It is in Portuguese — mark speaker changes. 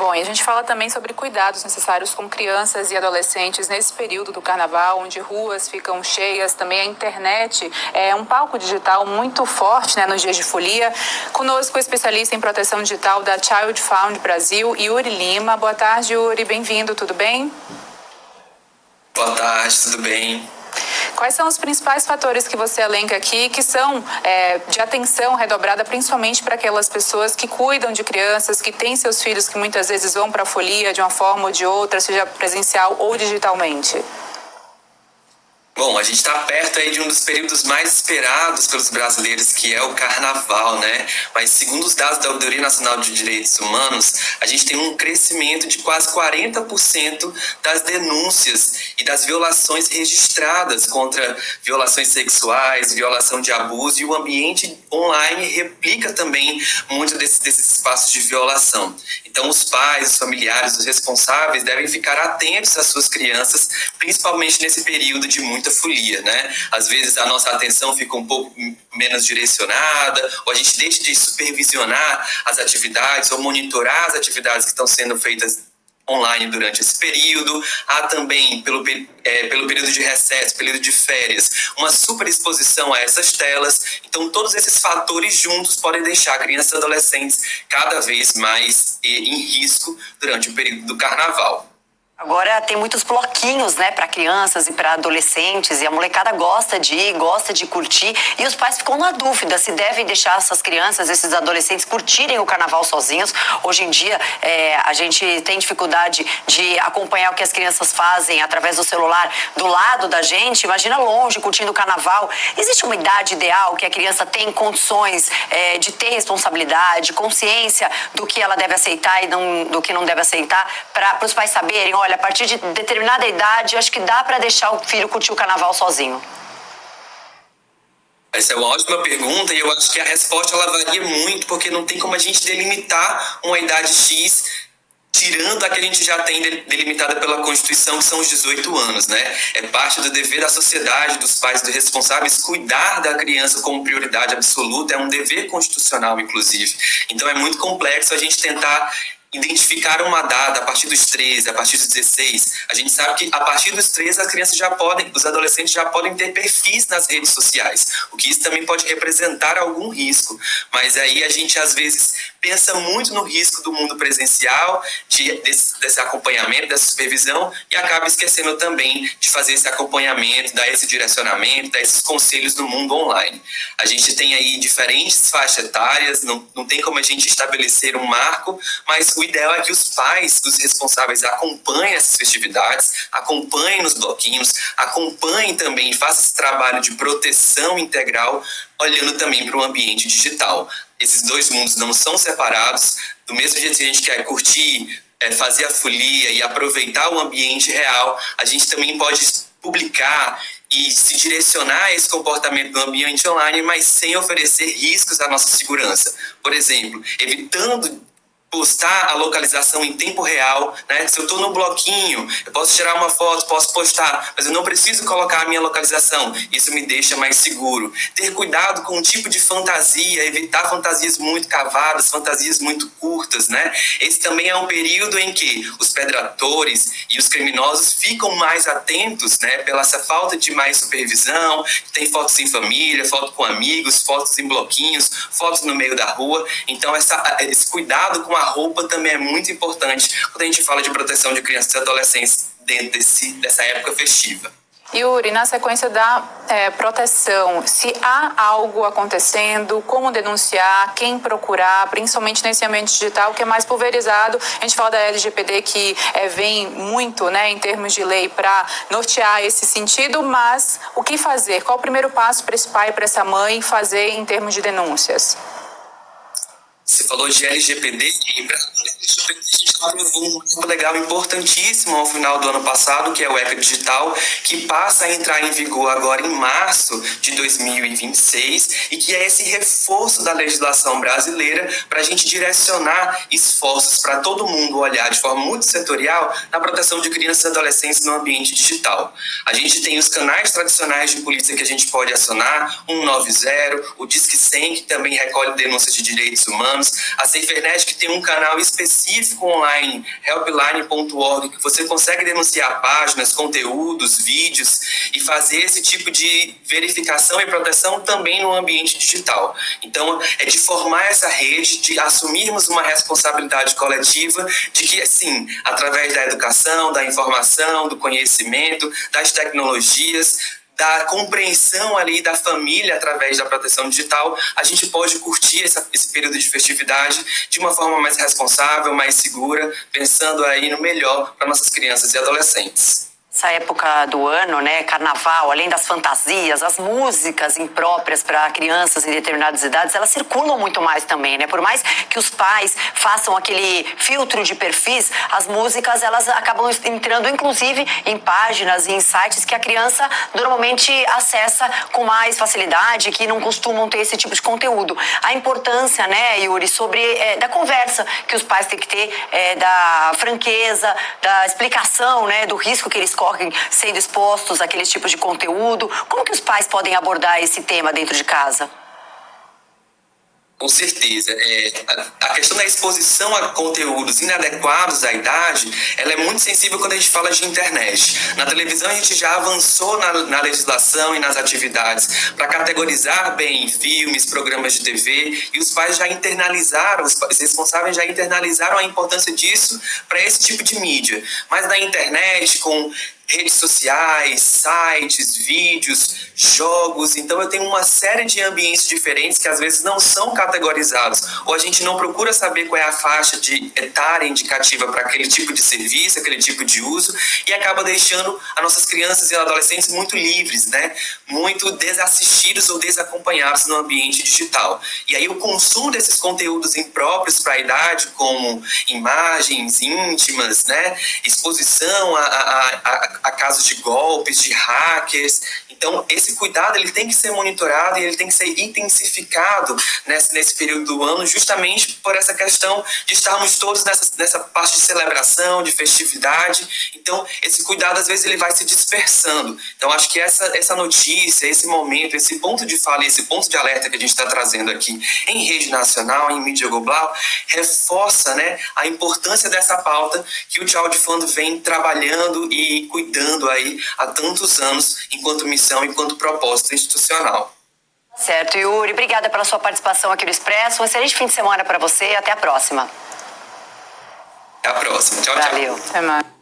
Speaker 1: Bom, e a gente fala também sobre cuidados necessários com crianças e adolescentes nesse período do carnaval, onde ruas ficam cheias, também a internet é um palco digital muito forte, né, nos dias de folia. Conosco o especialista em proteção digital da Child Found Brasil, Yuri Lima. Boa tarde, Yuri, bem-vindo, tudo bem?
Speaker 2: Boa tarde, tudo bem?
Speaker 1: Quais são os principais fatores que você elenca aqui que são de atenção redobrada, principalmente para aquelas pessoas que cuidam de crianças, que têm seus filhos que muitas vezes vão para a folia de uma forma ou de outra, seja presencial ou digitalmente?
Speaker 2: Bom, a gente está perto aí de um dos períodos mais esperados pelos brasileiros, que é o Carnaval, né? Mas segundo os dados da Auditoria Nacional de Direitos Humanos, a gente tem um crescimento de quase 40% das denúncias e das violações registradas contra violações sexuais, violação de abuso, e o ambiente online replica também muitos desses espaços de violação. Então, os pais, os familiares, os responsáveis devem ficar atentos às suas crianças, principalmente nesse período de muita folia, né? Às vezes a nossa atenção fica um pouco menos direcionada, ou a gente deixa de supervisionar as atividades ou monitorar as atividades que estão sendo feitas online durante esse período. Há também, pelo período de recesso, período de férias, uma superexposição a essas telas. Então, todos esses fatores juntos podem deixar crianças e adolescentes cada vez mais em risco durante o período do Carnaval.
Speaker 3: Agora tem muitos bloquinhos, né, para crianças e para adolescentes, e a molecada gosta de ir, gosta de curtir, e os pais ficam na dúvida se devem deixar essas crianças, esses adolescentes curtirem o carnaval sozinhos. Hoje em dia a gente tem dificuldade de acompanhar o que as crianças fazem através do celular do lado da gente. Imagina longe, curtindo o carnaval. Existe uma idade ideal que a criança tem condições de ter responsabilidade, consciência do que ela deve aceitar e do que não deve aceitar, para os pais saberem, olha, a partir de determinada idade, acho que dá para deixar o filho curtir o carnaval sozinho?
Speaker 2: Essa é uma ótima pergunta, e eu acho que a resposta ela varia muito, porque não tem como a gente delimitar uma idade X, tirando a que a gente já tem delimitada pela Constituição, que são os 18 anos, né? É parte do dever da sociedade, dos pais, dos responsáveis, cuidar da criança como prioridade absoluta, é um dever constitucional, inclusive. Então é muito complexo a gente tentar identificar uma data a partir dos 13, a partir dos 16. A gente sabe que a partir dos 13 as crianças os adolescentes já podem ter perfis nas redes sociais, o que isso também pode representar algum risco. Mas aí a gente às vezes pensa muito no risco do mundo presencial, desse acompanhamento, dessa supervisão, e acaba esquecendo também de fazer esse acompanhamento, dar esse direcionamento, dar esses conselhos no mundo online. A gente tem aí diferentes faixas etárias, não tem como a gente estabelecer um marco, mas o ideal é que os pais, os responsáveis, acompanhem essas festividades, acompanhem nos bloquinhos, acompanhem também, façam esse trabalho de proteção integral, olhando também para o ambiente digital. Esses dois mundos não são separados. Do mesmo jeito que a gente quer curtir, fazer a folia e aproveitar o ambiente real, a gente também pode publicar e se direcionar a esse comportamento do ambiente online, mas sem oferecer riscos à nossa segurança. Por exemplo, evitando postar a localização em tempo real, né? Se eu estou no bloquinho, eu posso tirar uma foto, posso postar, mas eu não preciso colocar a minha localização. Isso me deixa mais seguro. Ter cuidado com o tipo de fantasia, evitar fantasias muito cavadas, fantasias muito curtas, né? Esse também é um período em que os predadores e os criminosos ficam mais atentos, né? Pela essa falta de mais supervisão, tem fotos em família, foto com amigos, fotos em bloquinhos, fotos no meio da rua. Então esse cuidado com a roupa também é muito importante quando a gente fala de proteção de crianças e adolescentes dentro dessa época festiva.
Speaker 1: Yuri, na sequência da proteção, se há algo acontecendo, como denunciar, quem procurar, principalmente nesse ambiente digital que é mais pulverizado. A gente fala da LGPD que vem muito, né, em termos de lei para nortear esse sentido, mas o que fazer? Qual o primeiro passo para esse pai e para essa mãe fazer em termos de denúncias?
Speaker 2: Você falou de LGPD, e para a gente aprovou um marco legal importantíssimo ao final do ano passado, que é o ECA Digital, que passa a entrar em vigor agora em março de 2026, e que é esse reforço da legislação brasileira para a gente direcionar esforços para todo mundo olhar de forma multissetorial na proteção de crianças e adolescentes no ambiente digital. A gente tem os canais tradicionais de polícia que a gente pode acionar, 190, o Disque 100, que também recolhe denúncias de direitos humanos, a SaferNet, que tem um canal específico online online, helpline.org, que você consegue denunciar páginas, conteúdos, vídeos e fazer esse tipo de verificação e proteção também no ambiente digital. Então, é de formar essa rede, de assumirmos uma responsabilidade coletiva de que, sim, através da educação, da informação, do conhecimento, das tecnologias, da compreensão ali da família através da proteção digital, a gente pode curtir esse período de festividade de uma forma mais responsável, mais segura, pensando aí no melhor para nossas crianças e adolescentes.
Speaker 3: Essa época do ano, né, carnaval, além das fantasias, as músicas impróprias para crianças em determinadas idades, elas circulam muito mais também, né? Por mais que os pais façam aquele filtro de perfis, as músicas, elas acabam entrando, inclusive, em páginas e em sites que a criança normalmente acessa com mais facilidade, que não costumam ter esse tipo de conteúdo. A importância, né, Yuri, sobre da conversa que os pais têm que ter, da franqueza, da explicação, né, do risco que eles correm sendo expostos àqueles tipos de conteúdo. Como que os pais podem abordar esse tema dentro de casa?
Speaker 2: Com certeza. A questão da exposição a conteúdos inadequados à idade, ela é muito sensível quando a gente fala de internet. Na televisão a gente já avançou na legislação e nas atividades para categorizar bem filmes, programas de TV, e os pais já internalizaram, os responsáveis já internalizaram a importância disso para esse tipo de mídia. Mas na internet, com redes sociais, sites, vídeos, jogos. Então eu tenho uma série de ambientes diferentes que às vezes não são categorizados, ou a gente não procura saber qual é a faixa de etária indicativa para aquele tipo de serviço, aquele tipo de uso, e acaba deixando as nossas crianças e adolescentes muito livres, né? Muito desassistidos ou desacompanhados no ambiente digital. E aí o consumo desses conteúdos impróprios para a idade, como imagens íntimas, né? Exposição a casos de golpes, de hackers. Então, esse cuidado ele tem que ser monitorado e ele tem que ser intensificado nesse período do ano, justamente por essa questão de estarmos todos nessa parte de celebração, de festividade. Então, esse cuidado, às vezes, ele vai se dispersando. Então, acho que essa notícia, esse momento, esse ponto de fala, esse ponto de alerta que a gente está trazendo aqui em rede nacional, em mídia global, reforça, né, a importância dessa pauta que o Child Fund vem trabalhando e cuidando aí há tantos anos, enquanto missão, enquanto propósito institucional.
Speaker 3: Certo, Yuri, obrigada pela sua participação aqui no Expresso. Um excelente fim de semana para você e até a próxima.
Speaker 2: Até a próxima. Tchau, tchau.
Speaker 3: Valeu.
Speaker 1: Até mais.